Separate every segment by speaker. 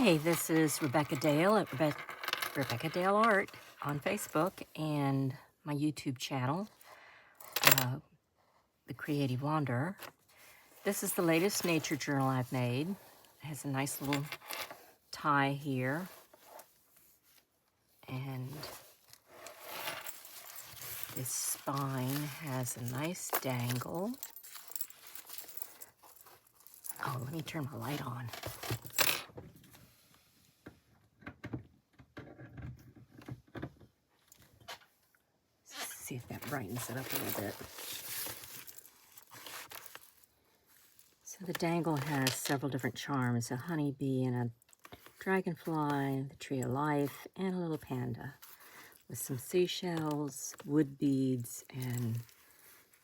Speaker 1: Hi, this is Rebecca Dale at Rebecca Dale Art on Facebook and my YouTube channel, uh, The Creative Wanderer. This is the latest nature journal I've made. It has a nice little tie here, and this spine has a nice dangle. Oh, let me turn my light on. See if that brightens it up a little bit. So the dangle has several different charms, a honeybee and a dragonfly, the tree of life, and a little panda with some seashells, wood beads, and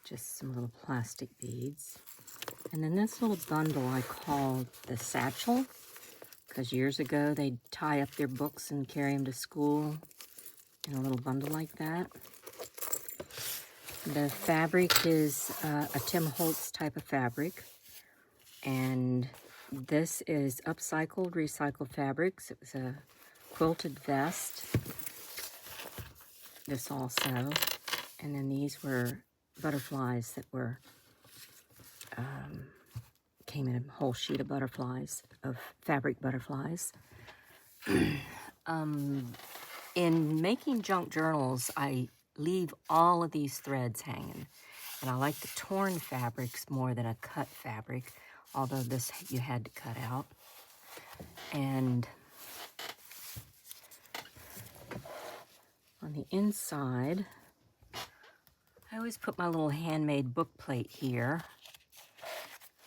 Speaker 1: just some little plastic beads. And then this little bundle I call the satchel, because years ago they'd tie up their books and carry them to school in a little bundle like that. The fabric is a Tim Holtz type of fabric, and this is upcycled, recycled fabrics. It was a quilted vest, this also, and then these were butterflies that were, came in a whole sheet of butterflies, of fabric butterflies. In making junk journals, I leave all of these threads hanging, and I like the torn fabrics more than a cut fabric, although this you had to cut out. And on the inside, I always put my little handmade book plate here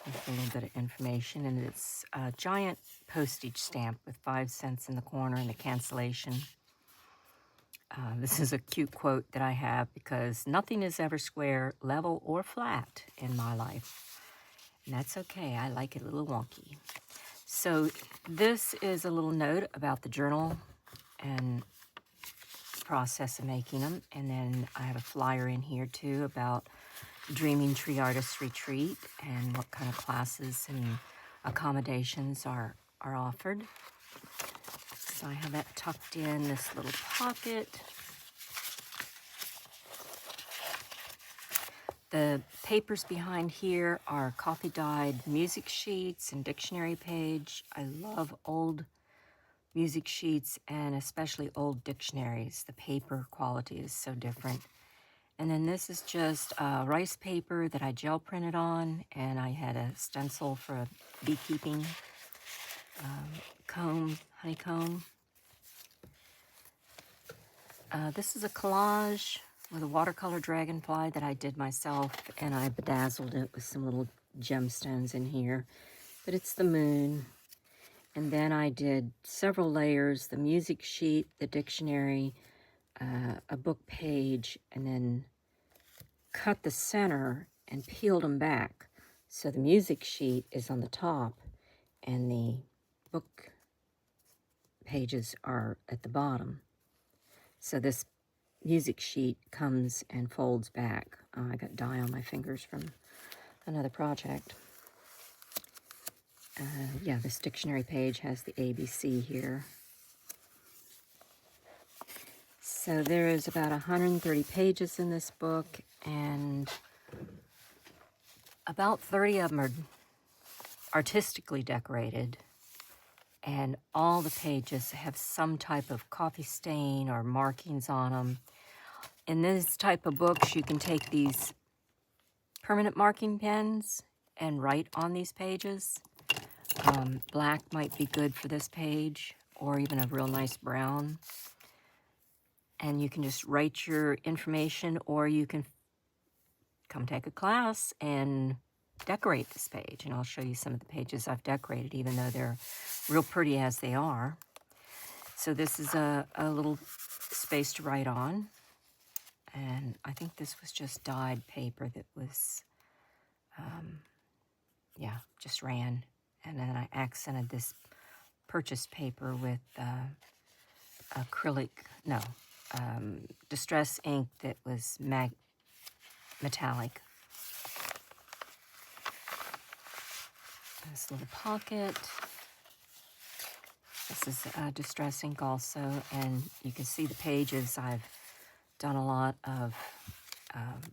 Speaker 1: with a little bit of information, and it's a giant postage stamp with 5 cents in the corner and a cancellation. This is a cute quote that I have because nothing is ever square, level, or flat in my life. And that's okay. I like it a little wonky. So this is a little note about the journal and process of making them. And then I have a flyer in here too about Dreaming Tree Artists Retreat and what kind of classes and accommodations are offered. So I have that tucked in this little pocket. The papers behind here are coffee dyed music sheets and dictionary page. I love old music sheets and especially old dictionaries. The paper quality is so different. And then this is just rice paper that I gel printed on, and I had a stencil for a beekeeping comb, honeycomb. This is a collage with a watercolor dragonfly that I did myself, and I bedazzled it with some little gemstones in here. But it's the moon. And then I did several layers, the music sheet, the dictionary, a book page, and then cut the center and peeled them back. So the music sheet is on the top and the book pages are at the bottom. So this music sheet comes and folds back. I got dye on my fingers from another project. Yeah, this dictionary page has the ABC here. So there is about 130 pages in this book, and about 30 of them are artistically decorated, and all the pages have some type of coffee stain or markings on them. In this type of books, you can take these permanent marking pens and write on these pages. Black might be good for this page, or even a real nice brown. And you can just write your information, or you can come take a class and decorate this page. And I'll show you some of the pages I've decorated, even though they're real pretty as they are. So this is a little space to write on. And I think this was just dyed paper that was, yeah, just ran. And then I accented this purchased paper with distress ink that was metallic. This little pocket. This is distress ink also, and you can see the pages. I've done a lot of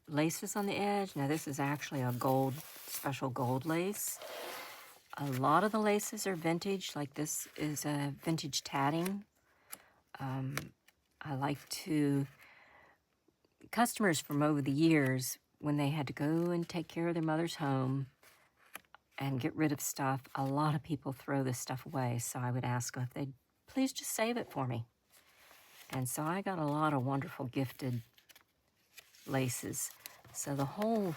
Speaker 1: laces on the edge. Now this is actually a gold, special gold lace. A lot of the laces are vintage, like this is a vintage tatting. I like to, customers from over the years, when they had to go and take care of their mother's home and get rid of stuff, a lot of people throw this stuff away. So I would ask them if they'd please just save it for me. And so I got a lot of wonderful gifted laces. So the whole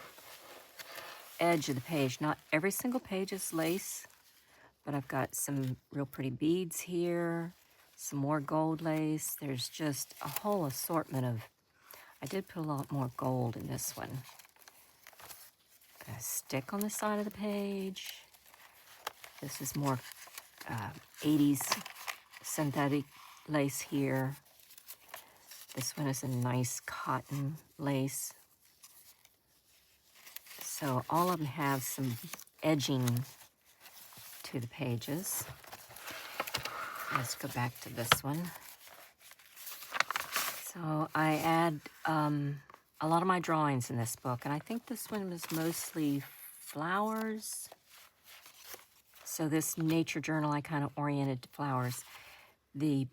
Speaker 1: edge of the page, not every single page is lace, but I've got some real pretty beads here, some more gold lace. There's just a whole assortment of, I did put a lot more gold in this one. A stick on the side of the page. This is more 80s synthetic lace here. This one is a nice cotton lace. So all of them have some edging to the pages. Let's go back to this one. So I add a lot of my drawings in this book, and I think this one was mostly flowers. So this nature journal, I kind of oriented to flowers. The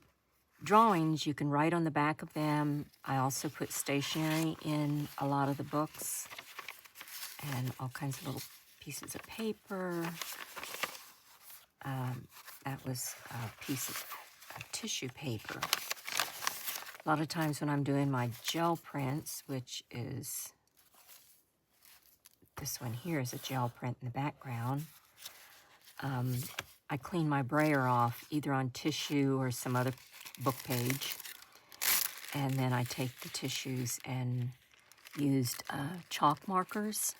Speaker 1: drawings, you can write on the back of them. I also put stationery in a lot of the books and all kinds of little pieces of paper. That was a piece of tissue paper. A lot of times when I'm doing my gel prints, which is, this one here is a gel print in the background, I clean my brayer off either on tissue or some other book page. And then I take the tissues and used chalk markers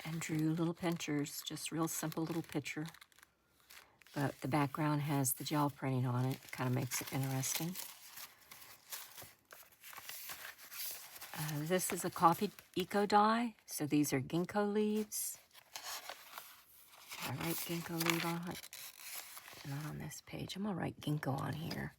Speaker 1: and drew little pictures, just real simple little picture. But the background has the gel printing on it. Kind of makes it interesting. This is a coffee eco dye. So these are ginkgo leaves. Did I write ginkgo leaf on it? Not on this page. I'm going to write ginkgo on here.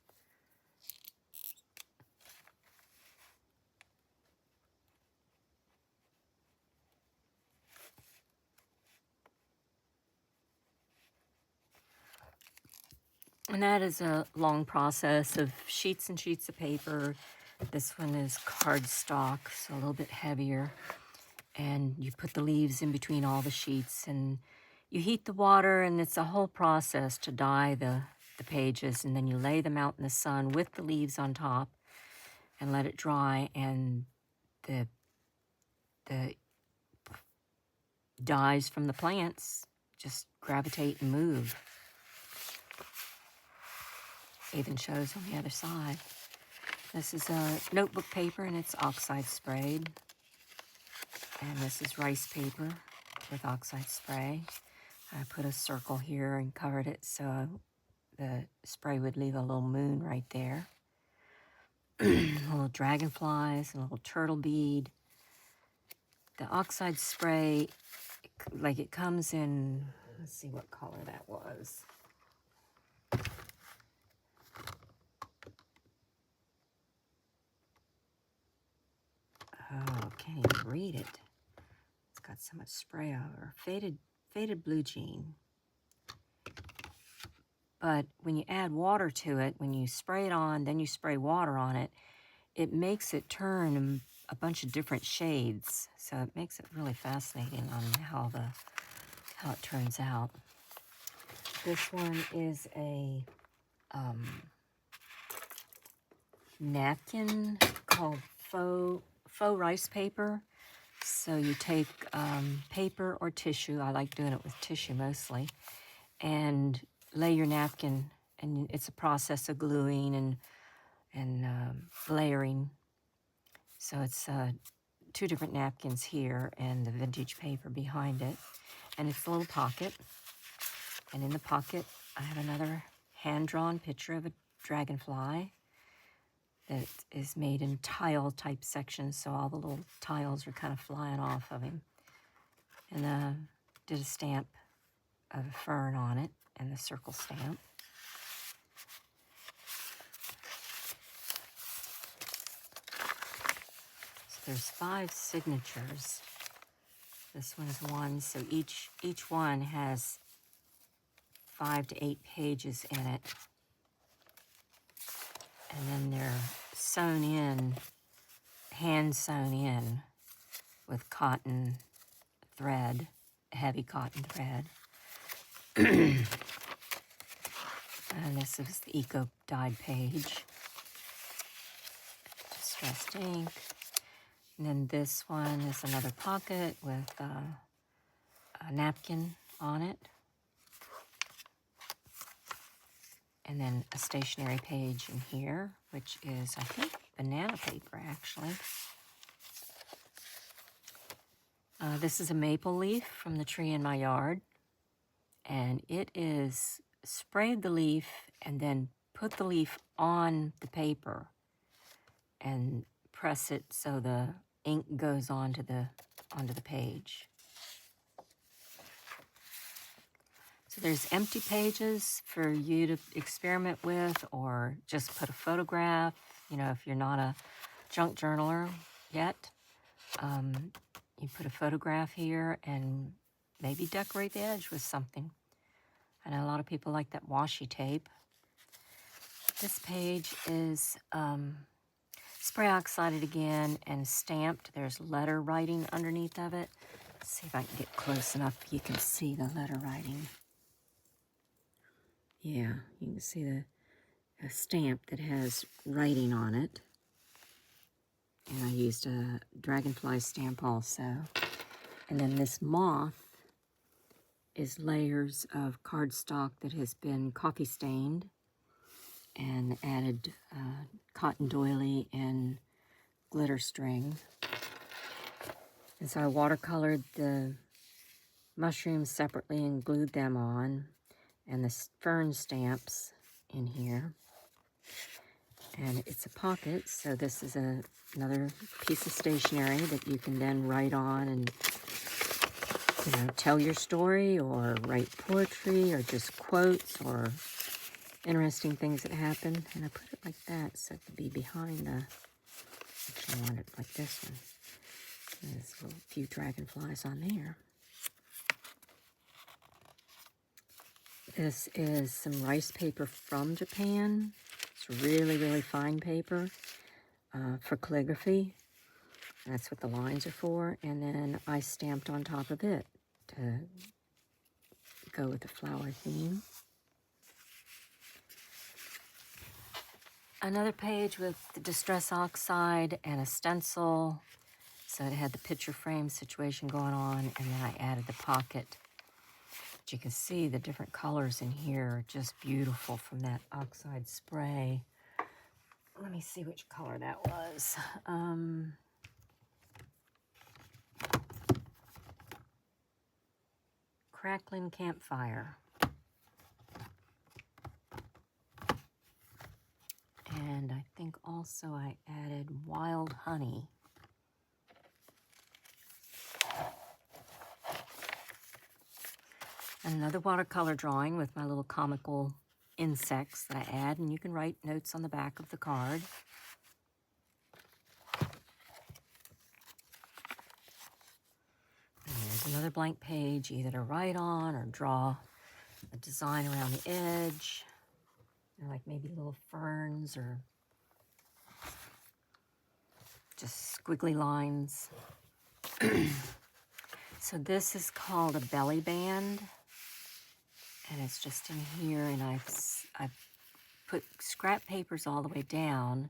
Speaker 1: And that is a long process of sheets and sheets of paper. This one is cardstock, so a little bit heavier. And you put the leaves in between all the sheets, and you heat the water, and it's a whole process to dye the pages, and then you lay them out in the sun with the leaves on top and let it dry, and the dyes from the plants just gravitate and move. Even shows on the other side. This is a notebook paper, and it's oxide sprayed. And this is rice paper with oxide spray. I put a circle here and covered it so the spray would leave a little moon right there. Little dragonflies, a little turtle bead. The oxide spray, like it comes in, let's see what color that was. Oh, can't even read it. It's got so much spray over. Faded blue jean. But when you add water to it, when you spray it on, then you spray water on it, it makes it turn a bunch of different shades. So it makes it really fascinating on how it turns out. This one is a napkin called faux rice paper. So you take paper or tissue, I like doing it with tissue mostly, and lay your napkin, and it's a process of gluing and layering. So it's 2 different napkins here and the vintage paper behind it. And it's a little pocket. And in the pocket, I have another hand-drawn picture of a dragonfly that is made in tile type sections, so all the little tiles are kind of flying off of him. And did a stamp of a fern on it and the circle stamp. There's 5 signatures. This one's 1, so each one has 5 to 8 pages in it. And then they're sewn in, hand sewn in with cotton thread, heavy cotton thread. And this is the eco dyed page. Distressed ink. And then this one is another pocket with a napkin on it. And then a stationery page in here, which is, I think, banana paper, actually. This is a maple leaf from the tree in my yard. And it is sprayed the leaf and then put the leaf on the paper and press it so the ink goes onto the page. So there's empty pages for you to experiment with, or just put a photograph. You know, if you're not a junk journaler yet, you put a photograph here and maybe decorate the edge with something. I know a lot of people like that washi tape. This page is spray oxided again and stamped. There's letter writing underneath of it. Let's see if I can get close enough you can see the letter writing. Yeah, you can see a stamp that has writing on it. And I used a dragonfly stamp also. And then this moth is layers of cardstock that has been coffee stained and added cotton doily and glitter string. And so I watercolored the mushrooms separately and glued them on, and the fern stamps in here. And it's a pocket, so this is another piece of stationery that you can then write on and, you know, tell your story or write poetry or just quotes or interesting things that happen. And I put it like that so it could be behind the, actually I want it like this one. There's a few dragonflies on there. This is some rice paper from Japan. It's really, really fine paper for calligraphy. That's what the lines are for. And then I stamped on top of it to go with the flower theme. Another page with the Distress Oxide and a stencil. So it had the picture frame situation going on, and then I added the pocket. But you can see the different colors in here are just beautiful from that oxide spray. Let me see which color that was. Crackling Campfire. And I think also I added Wild Honey. And another watercolor drawing with my little comical insects that I add, and you can write notes on the back of the card. And there's another blank page, either to write on or draw a design around the edge. You know, like maybe little ferns or just squiggly lines. So this is called a belly band. And it's just in here, and I've put scrap papers all the way down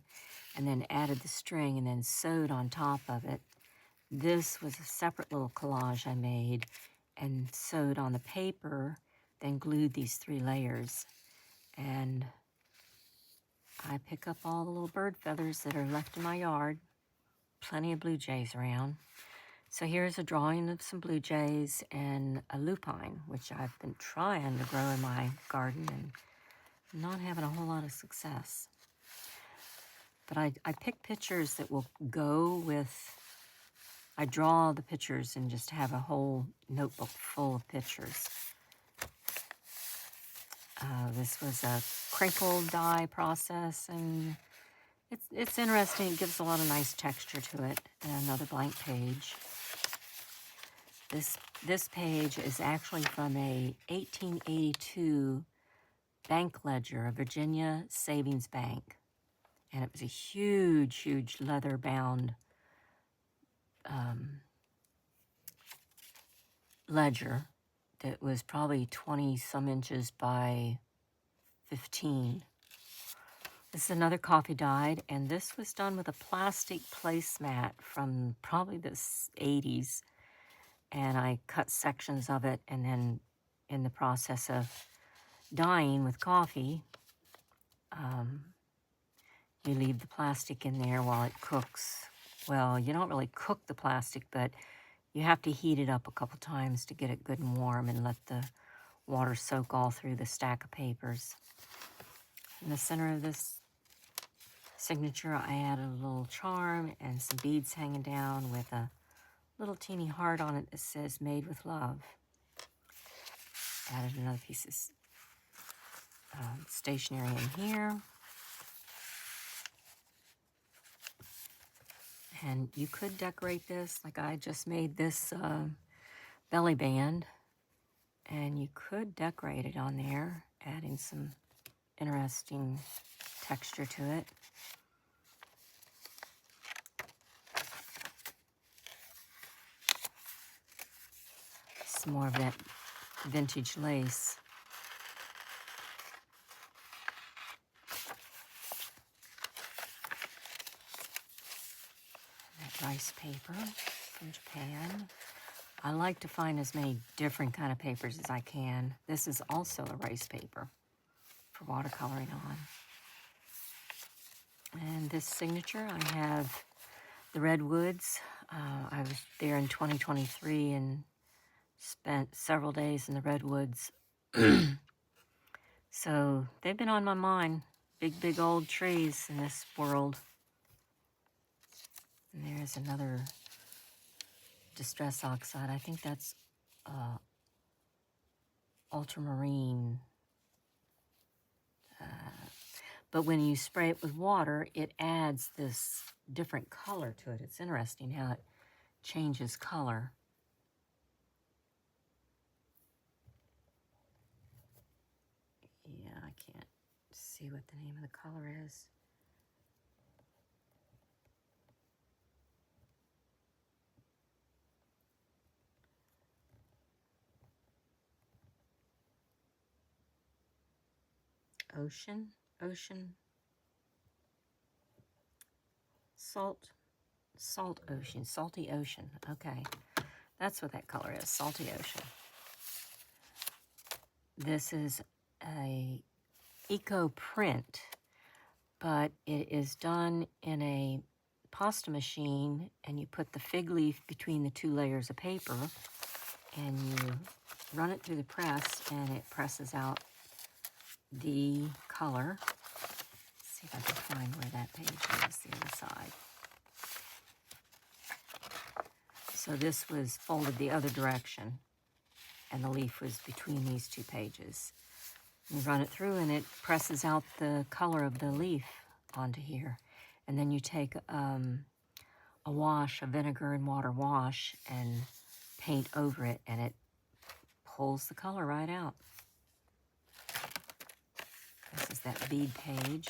Speaker 1: and then added the string and then sewed on top of it. This was a separate little collage I made and sewed on the paper, then glued these 3 layers. And I pick up all the little bird feathers that are left in my yard. Plenty of blue jays around. So here's a drawing of some blue jays and a lupine, which I've been trying to grow in my garden and not having a whole lot of success. But I pick pictures that will go with, I draw the pictures and just have a whole notebook full of pictures. This was a crinkle dye process, and It's interesting. It gives a lot of nice texture to it. And another blank page. This page is actually from a 1882 bank ledger, a Virginia Savings Bank. And it was a huge, huge leather-bound ledger that was probably 20-some inches by 15. This is another coffee dyed, and this was done with a plastic placemat from probably the 80s. And I cut sections of it, and then in the process of dyeing with coffee, you leave the plastic in there while it cooks. Well, you don't really cook the plastic, but you have to heat it up a couple times to get it good and warm and let the water soak all through the stack of papers. In the center of this signature, I added a little charm and some beads hanging down with a little teeny heart on it that says "Made with Love." Added another piece of stationery in here. And you could decorate this, like I just made this belly band. And you could decorate it on there, adding some interesting texture to it. Some more of that vintage lace. That rice paper from Japan. I like to find as many different kind of papers as I can. This is also a rice paper for watercoloring on. And this signature, I have the redwoods. I was there in 2023 and spent several days in the redwoods. So they've been on my mind. Big, big old trees in this world. And there's another distress oxide. I think that's ultramarine. But when you spray it with water, it adds this different color to it. It's interesting how it changes color. Yeah, I can't see what the name of the color is. Ocean, salt ocean, salty ocean. Okay, that's what that color is, salty ocean. This is a eco print, but it is done in a pasta machine, and you put the fig leaf between the two layers of paper, and you run it through the press, and it presses out the color. Let's see if I can find where that page is, the other side. So this was folded the other direction, and the leaf was between these two pages. You run it through, and it presses out the color of the leaf onto here. And then you take a wash, a vinegar and water wash, and paint over it, and it pulls the color right out. This is that bead page.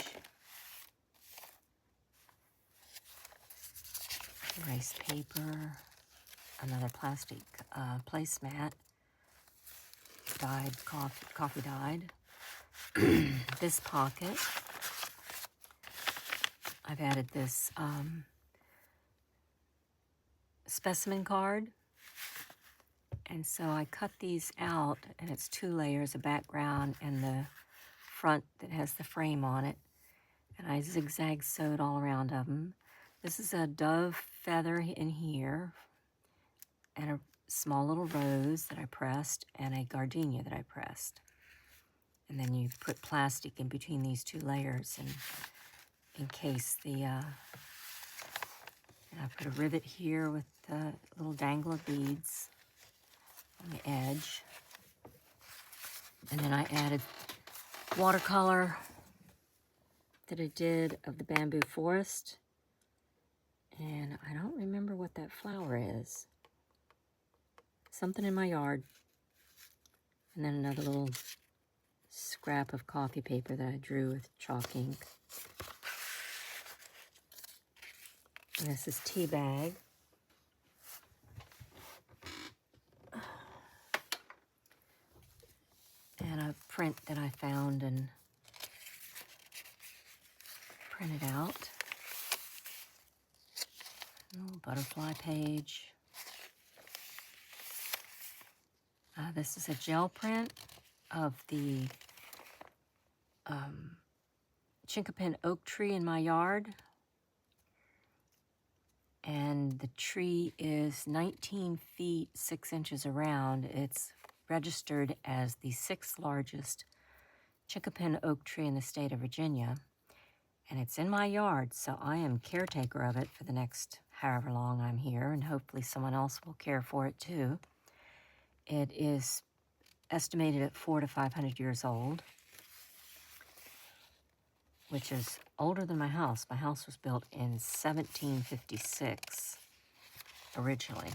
Speaker 1: Rice paper, another plastic placemat, dyed, coffee dyed. This pocket, I've added this specimen card. And so I cut these out, and it's 2 layers, a background and the front that has the frame on it. And I zigzag sewed all around of them. This is a dove feather in here, and a small little rose that I pressed, and a gardenia that I pressed. And then you put plastic in between these 2 layers and encase the, and I put a rivet here with a little dangle of beads on the edge. And then I added watercolor that I did of the bamboo forest. And I don't remember what that flower is. Something in my yard. And then another little scrap of coffee paper that I drew with chalk ink. And this is tea bag. And a print that I found and printed out. A little butterfly page. This is a gel print of the Chinkapin oak tree in my yard. And the tree is 19 feet 6 inches around. It's registered as the 6th largest Chinkapin oak tree in the state of Virginia. And it's in my yard, so I am caretaker of it for the next however long I'm here, and hopefully someone else will care for it too. It is estimated at 400 to 500 years old, which is older than my house. My house was built in 1756 originally.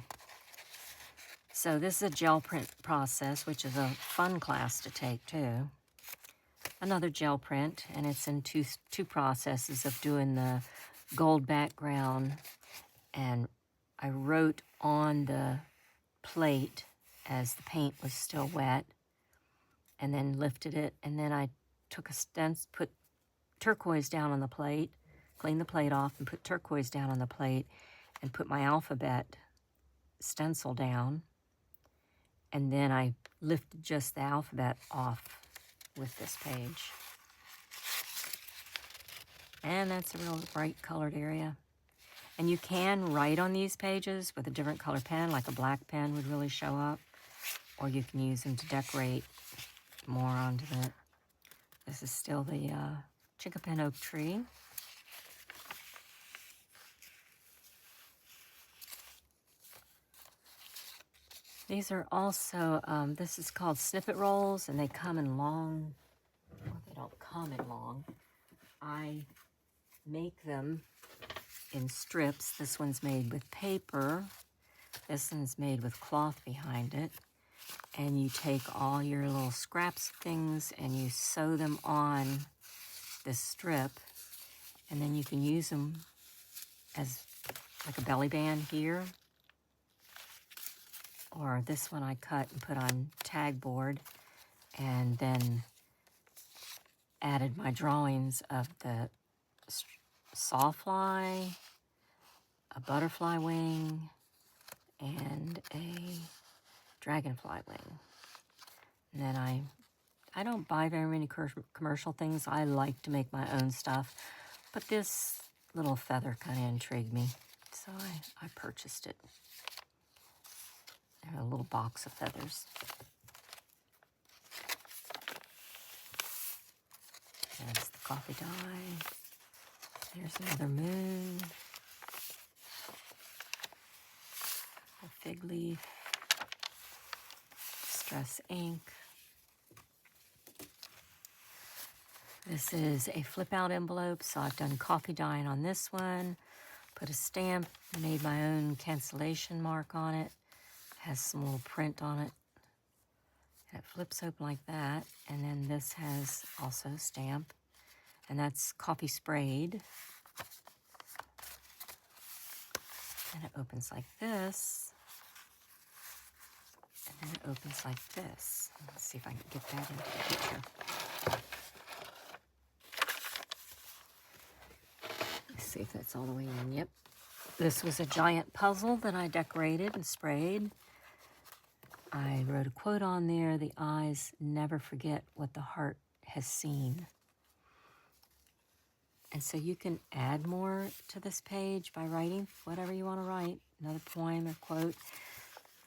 Speaker 1: So this is a gel print process, which is a fun class to take too. Another gel print, and it's in two processes of doing the gold background, and I wrote on the plate as the paint was still wet, and then lifted it, and then I took a stencil, put turquoise down on the plate, cleaned the plate off, and put turquoise down on the plate, and put my alphabet stencil down, and then I lifted just the alphabet off with this page. And that's a real bright colored area. And you can write on these pages with a different color pen, like a black pen would really show up, or you can use them to decorate more onto it. This is still the Chinkapin oak tree. These are also, this is called snippet rolls, and they come in long, well, they don't come in long. I make them in strips. This one's made with paper. This one's made with cloth behind it. And you take all your little scraps of things and you sew them on this strip. And then you can use them as like a belly band here. Or this one I cut and put on tag board, and then added my drawings of the sawfly, a butterfly wing, and a dragonfly wing. And then I don't buy very many commercial things. I like to make my own stuff, but this little feather kind of intrigued me, so I purchased it. A little box of feathers. There's the coffee dye. There's another moon. A fig leaf. Distress ink. This is a flip out envelope, so I've done coffee dyeing on this one. Put a stamp, made my own cancellation mark on it. Has some little print on it. And it flips open like that. And then this has also a stamp. And that's coffee sprayed. And it opens like this. And then it opens like this. Let's see if I can get that into the picture. Let's see if that's all the way in. Yep. This was a giant puzzle that I decorated and sprayed. I wrote a quote on there, "The eyes never forget what the heart has seen." And so you can add more to this page by writing whatever you want to write, another poem or quote.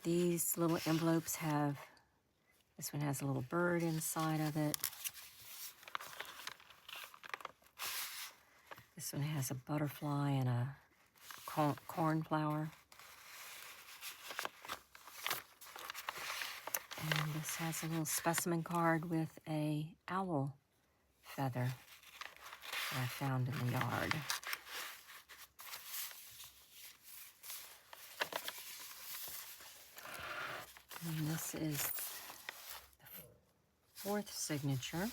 Speaker 1: These little envelopes have, this one has a little bird inside of it. This one has a butterfly and a cornflower. And this has a little specimen card with a owl feather. that I found in the yard. And this is the 4th signature.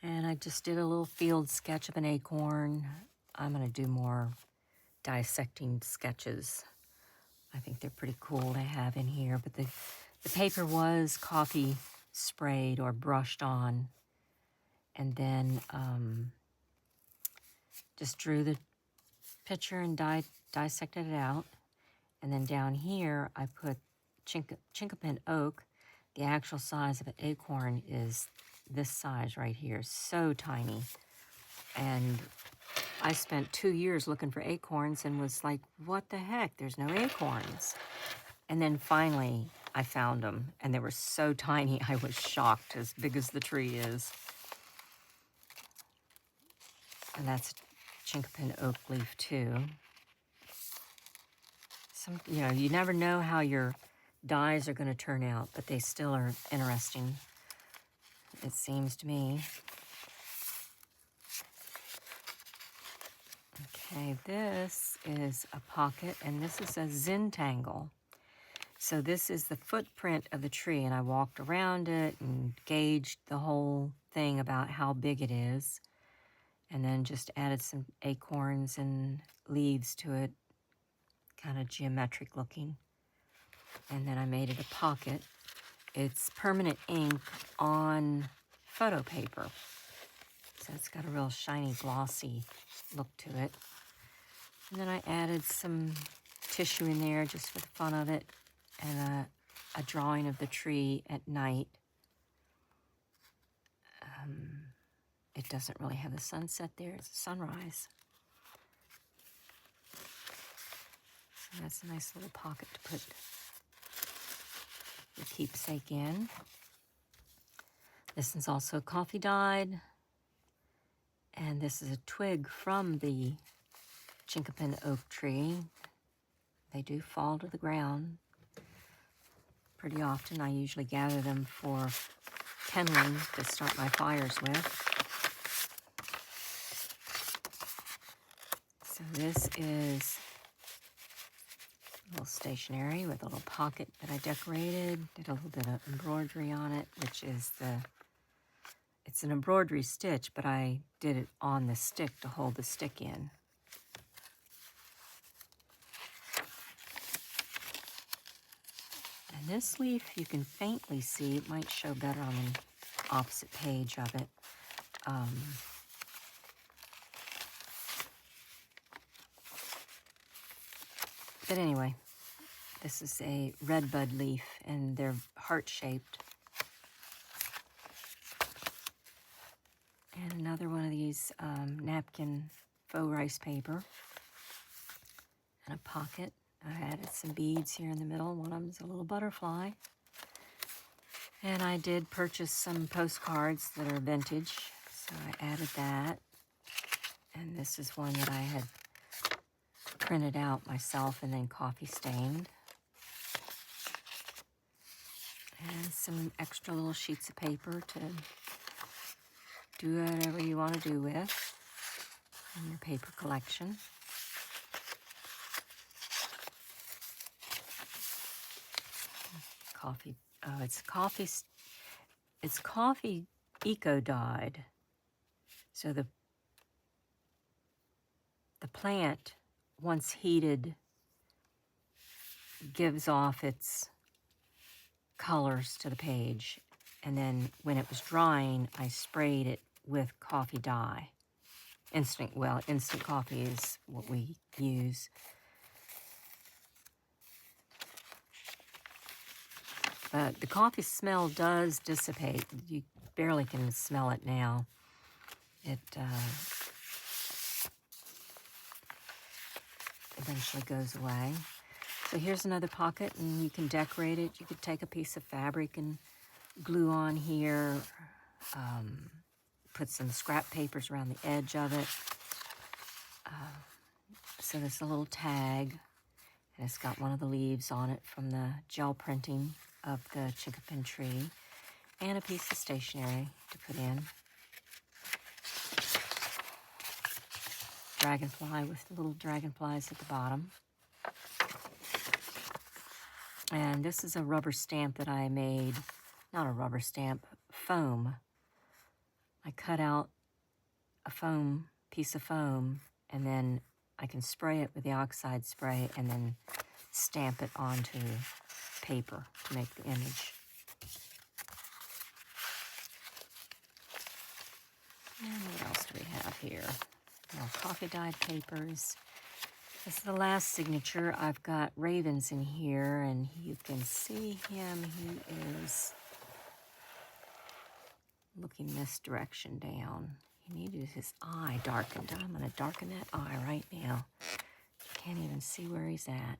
Speaker 1: And I just did a little field sketch of an acorn. I'm going to do more dissecting sketches. I think they're pretty cool to have in here. But the paper was coffee sprayed or brushed on. And then just drew the picture and dissected it out. And then down here, I put Chinkapin oak. The actual size of an acorn is this size right here, so tiny. And I spent 2 years looking for acorns and was like, what the heck, there's no acorns. And then finally, I found them, and they were so tiny, I was shocked, as big as the tree is. And that's Chinkapin oak leaf too. You never know how your dies are going to turn out, but they still are interesting, it seems to me. Okay, this is a pocket, and this is a Zentangle. So this is the footprint of the tree, and I walked around it and gauged the whole thing about how big it is, and then just added some acorns and leaves to it, kind of geometric looking. And then I made it a pocket. It's permanent ink on photo paper. So it's got a real shiny, glossy look to it. And then I added some tissue in there just for the fun of it, and a drawing of the tree at night. It doesn't really have the sunset there, it's a sunrise. So that's a nice little pocket to put the keepsake in. This is also coffee dyed, and this is a twig from the Chinkapin oak tree. They do fall to the ground pretty often. I usually gather them for kindling to start my fires with. So this is a little stationery with a little pocket that I decorated. Did a little bit of embroidery on it, which is it's an embroidery stitch, but I did it on the stick to hold the stick in. And this leaf you can faintly see. It might show better on the opposite page of it. But anyway, this is a redbud leaf, and they're heart-shaped. And another one of these napkin faux rice paper. And a pocket. I added some beads here in the middle. One of them is a little butterfly. And I did purchase some postcards that are vintage, so I added that. And this is one that I had printed out myself and then coffee stained. And some extra little sheets of paper to do whatever you want to do with in your paper collection. Coffee. Oh, it's coffee eco-dyed. So the plant, once heated, gives off its colors to the page. And then when it was drying, I sprayed it with coffee dye. Instant coffee is what we use. But the coffee smell does dissipate. You barely can smell it now. It eventually goes away. So here's another pocket, and you can decorate it. You could take a piece of fabric and glue on here. Put some scrap papers around the edge of it. So there's a little tag, and it's got one of the leaves on it from the gel printing of the Chinkapin tree, and a piece of stationery to put in. dragonfly with little dragonflies at the bottom. And this is a rubber stamp that I made, not a rubber stamp, foam. I cut out a piece of foam, and then I can spray it with the oxide spray and then stamp it onto paper to make the image. And what else do we have here? More coffee dyed papers. This is the last signature. I've got ravens in here, and you can see him. He is looking this direction down. He needed his eye darkened. I'm going to darken that eye right now. You can't even see where he's at.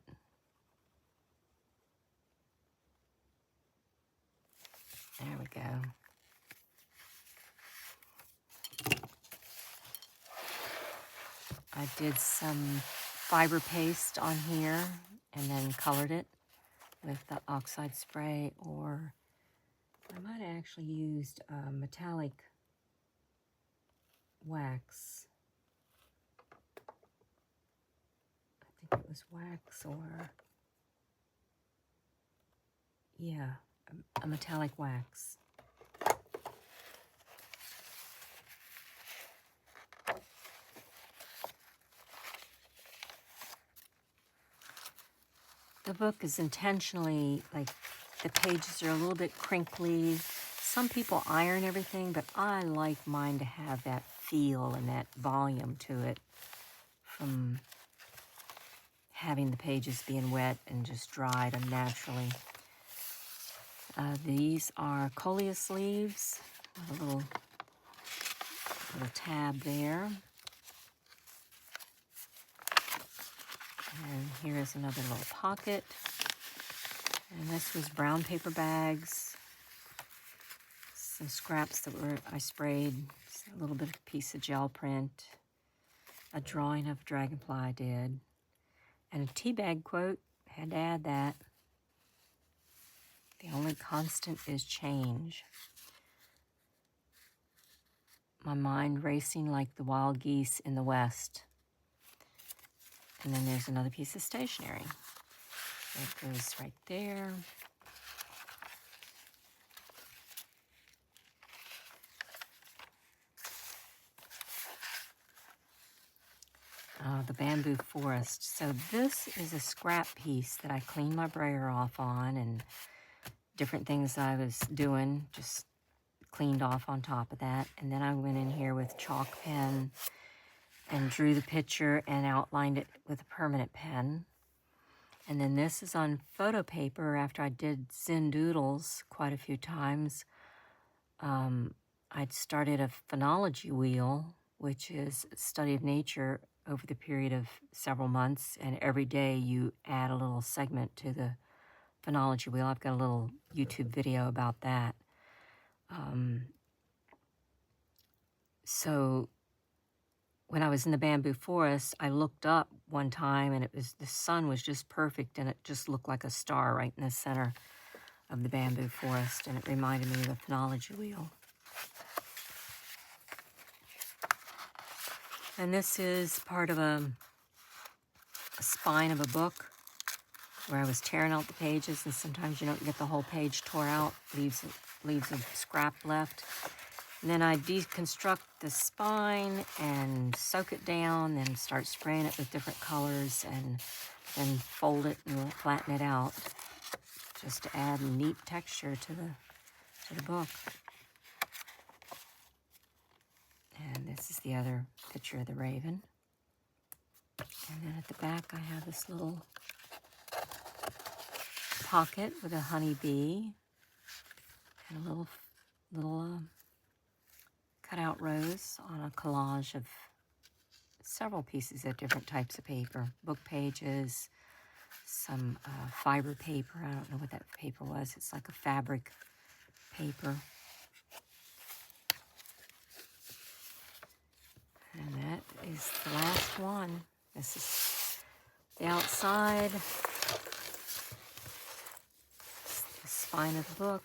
Speaker 1: There we go. I did some fiber paste on here and then colored it with the oxide spray, or I might have actually used metallic wax. I think it was wax, or yeah, a metallic wax. The book is intentionally, like, the pages are a little bit crinkly. Some people iron everything, but I like mine to have that feel and that volume to it from having the pages being wet and just dried unnaturally. These are coleus leaves, a little tab there. And here is another little pocket. And this was brown paper bags, some scraps that I sprayed, a little bit of a piece of gel print, a drawing of a dragonfly I did, and a tea bag quote. Had to add that. The only constant is change. My mind racing like the wild geese in the west. And then there's another piece of stationery. It goes right there. The bamboo forest. So this is a scrap piece that I cleaned my brayer off on, and different things I was doing, just cleaned off on top of that. And then I went in here with chalk pen and drew the picture and outlined it with a permanent pen. And then this is on photo paper after I did Zen doodles quite a few times. I'd started a phenology wheel, which is a study of nature over the period of several months, and every day you add a little segment to the phenology wheel. I've got a little YouTube video about that. So when I was in the bamboo forest, I looked up one time, and the sun was just perfect, and it just looked like a star right in the center of the bamboo forest, and it reminded me of the phenology wheel. And this is part of a spine of a book where I was tearing out the pages, and sometimes you don't get the whole page tore out, leaves a scrap left. And then I deconstruct the spine and soak it down, and start spraying it with different colors, and then fold it and flatten it out, just to add neat texture to the book. And this is the other picture of the raven. And then at the back I have this little pocket with a honeybee and a little cutout rose on a collage of several pieces of different types of paper. Book pages, some fiber paper. I don't know what that paper was. It's like a fabric paper. And that is the last one. This is the outside, the spine of the book.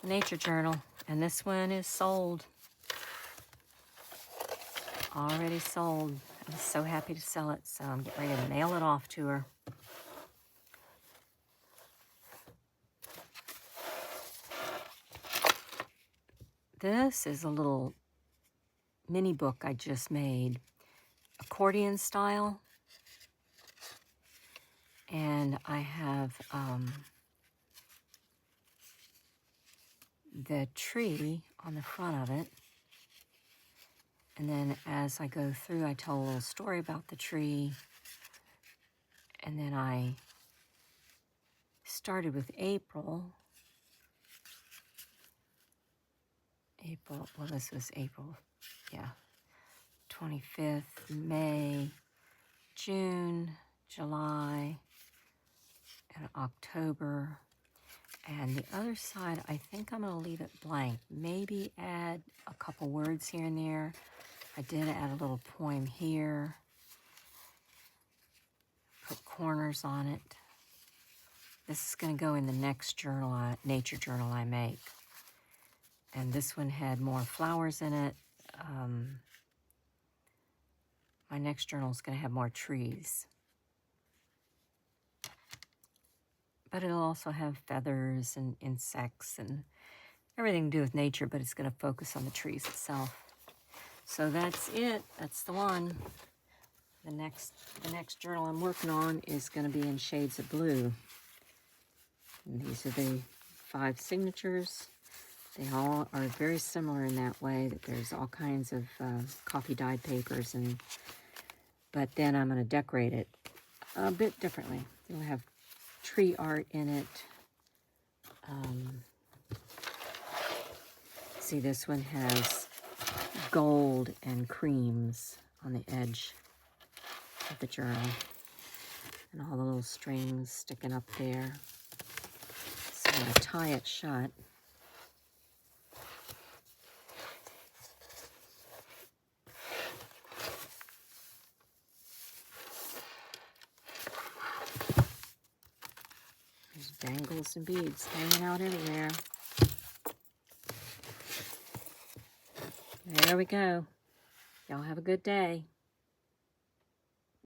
Speaker 1: Nature Journal, and this one is sold. already sold. I was so happy to sell it, so I'm getting ready to mail it off to her. This is a little mini book I just made, accordion style. And I have the tree on the front of it. And then as I go through, I tell a little story about the tree. And then I started with April. Well, this was April, yeah. 25th, May, June, July, and October. And the other side, I think I'm going to leave it blank. Maybe add a couple words here and there. I did add a little poem here. Put corners on it. This is going to go in the next journal, nature journal I make. And this one had more flowers in it. My next journal is going to have more trees. But it'll also have feathers and insects and everything to do with nature, but it's going to focus on the trees itself. So that's it. That's the one. The next journal I'm working on is going to be in shades of blue. And these are the 5 signatures. They all are very similar in that way, that there's all kinds of coffee dyed papers, but then I'm going to decorate it a bit differently. It'll have tree art in it. See, this one has gold and creams on the edge of the journal, and all the little strings sticking up there. So I'm going to tie it shut. There's dangles and beads hanging out everywhere. There we go. Y'all have a good day.